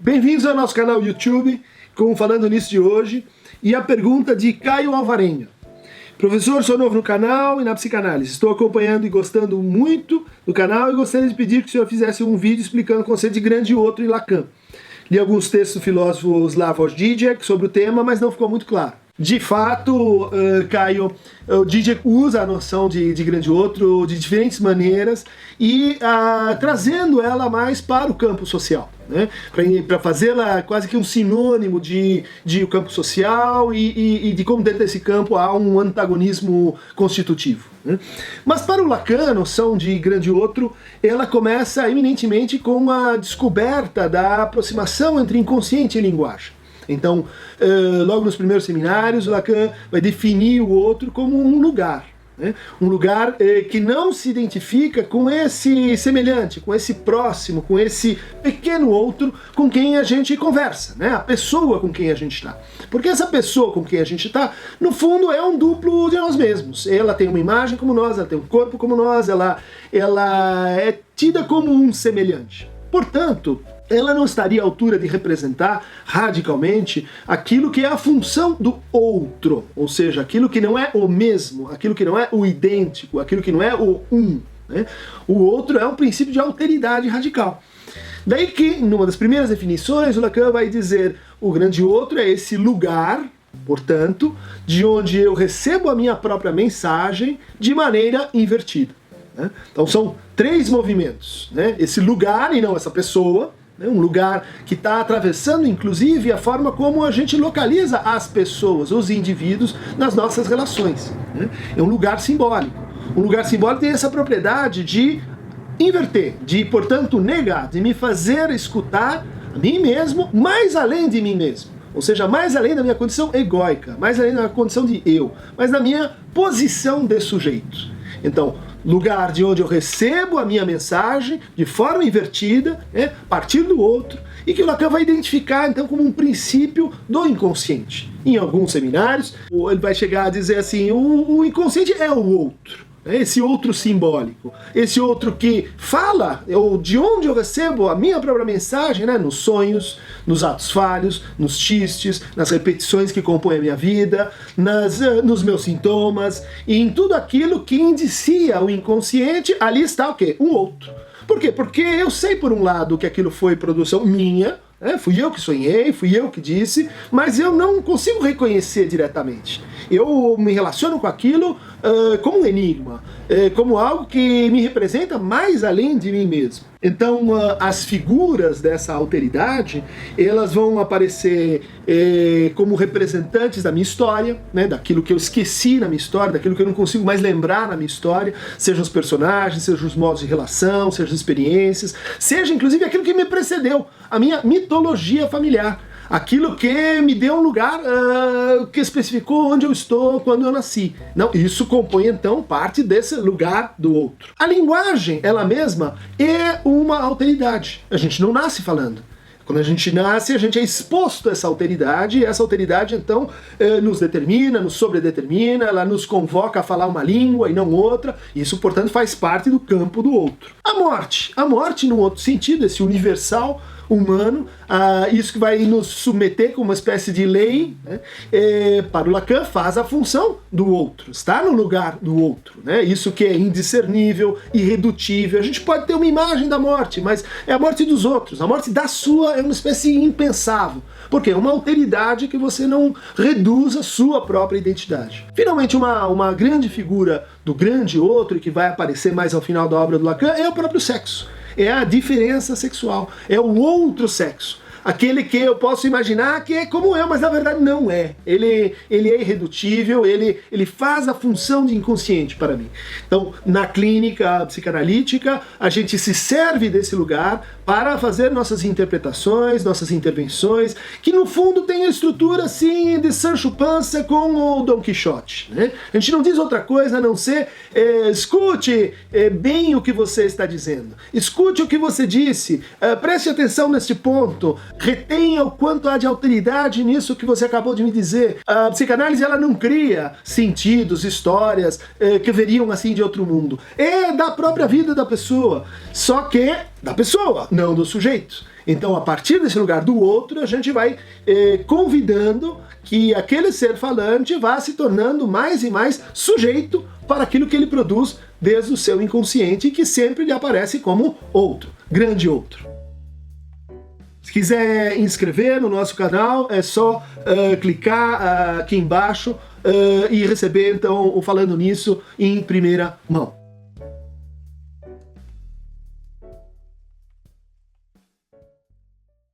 Bem-vindos ao nosso canal YouTube, com Falando Nisso de hoje, e a pergunta de Caio Alvarenga. Professor, sou novo no canal e na psicanálise. Estou acompanhando e gostando muito do canal e gostaria de pedir que o senhor fizesse um vídeo explicando o conceito de grande outro em Lacan. Li alguns textos do filósofo Slavoj Žižek sobre o tema, mas não ficou muito claro. De fato, Caio, o Žižek usa a noção de grande outro de diferentes maneiras e trazendo ela mais para o campo social, né? Para fazê-la quase que um sinônimo de o campo social e de como dentro desse campo há um antagonismo constitutivo, né? Mas para o Lacan, a noção de grande outro, ela começa eminentemente com a descoberta da aproximação entre inconsciente e linguagem. Então, logo nos primeiros seminários, Lacan vai definir o outro como um lugar, né? Um lugar que não se identifica com esse semelhante, com esse próximo, com esse pequeno outro com quem a gente conversa, né? A pessoa com quem a gente está. Porque essa pessoa com quem a gente está, no fundo, é um duplo de nós mesmos. Ela tem uma imagem como nós, ela tem um corpo como nós, ela é tida como um semelhante. Portanto, ela não estaria à altura de representar radicalmente aquilo que é a função do outro, ou seja, aquilo que não é o mesmo, aquilo que não é o idêntico, aquilo que não é o um, né? O outro é um princípio de alteridade radical. Daí que, numa das primeiras definições, o Lacan vai dizer o grande outro é esse lugar, portanto, de onde eu recebo a minha própria mensagem de maneira invertida, né? Então são três movimentos, né? Esse lugar e não essa pessoa, né? Um lugar que está atravessando inclusive a forma como a gente localiza as pessoas, os indivíduos nas nossas relações, né? É um lugar simbólico. Um lugar simbólico tem essa propriedade de inverter, de, portanto, negar, de me fazer escutar a mim mesmo mais além de mim mesmo. Ou seja, mais além da minha condição egóica, mais além da minha condição de eu, mas da minha posição de sujeito. Então, lugar de onde eu recebo a minha mensagem de forma invertida, a partir do outro, e que o Lacan vai identificar então como um princípio do inconsciente. Em alguns seminários, ele vai chegar a dizer assim, o inconsciente é o outro. Esse outro simbólico, esse outro que fala, de onde eu recebo a minha própria mensagem, né? Nos sonhos, nos atos falhos, nos xistes, nas repetições que compõem a minha vida, nos meus sintomas, e em tudo aquilo que indicia o inconsciente, ali está o quê? O outro. Por quê? Porque eu sei, por um lado, que aquilo foi produção minha, fui eu que sonhei, fui eu que disse, mas eu não consigo reconhecer diretamente. Eu me relaciono com aquilo como um enigma, como algo que me representa mais além de mim mesmo. Então, as figuras dessa alteridade, elas vão aparecer como representantes da minha história, né, daquilo que eu esqueci na minha história, daquilo que eu não consigo mais lembrar na minha história, sejam os personagens, sejam os modos de relação, sejam as experiências, seja inclusive aquilo que me precedeu, a minha mitologia familiar. Aquilo que me deu um lugar que especificou onde eu estou quando eu nasci. Não, isso compõe então parte desse lugar do outro. A linguagem, ela mesma, é uma alteridade. A gente não nasce falando. Quando a gente nasce, a gente é exposto a essa alteridade, e essa alteridade, então, nos determina, nos sobredetermina, ela nos convoca a falar uma língua e não outra, isso, portanto, faz parte do campo do outro. A morte, num outro sentido, esse universal humano, isso que vai nos submeter como uma espécie de lei, né? Para o Lacan faz a função do outro, está no lugar do outro, né? Isso que é indiscernível, irredutível. A gente pode ter uma imagem da morte, mas é a morte dos outros, a morte da sua é uma espécie impensável, porque é uma alteridade que você não reduz a sua própria identidade. Finalmente, uma grande figura do grande outro, que vai aparecer mais ao final da obra do Lacan, é o próprio sexo. É a diferença sexual, é o outro sexo. Aquele que eu posso imaginar que é como eu, mas na verdade não é. Ele é irredutível, ele faz a função de inconsciente para mim. Então, na clínica psicanalítica, a gente se serve desse lugar para fazer nossas interpretações, nossas intervenções, que no fundo tem a estrutura assim de Sancho Panza com o Dom Quixote, né? A gente não diz outra coisa a não ser escute bem o que você está dizendo, escute o que você disse, preste atenção neste ponto, retenha o quanto há de alteridade nisso que você acabou de me dizer. A psicanálise, ela não cria sentidos, histórias que veriam assim de outro mundo. É da própria vida da pessoa, só que da pessoa, não do sujeito. Então, a partir desse lugar do outro, a gente vai convidando que aquele ser falante vá se tornando mais e mais sujeito para aquilo que ele produz desde o seu inconsciente e que sempre lhe aparece como outro, grande outro. Se quiser inscrever no nosso canal, é só clicar aqui embaixo e receber então o Falando Nisso em primeira mão.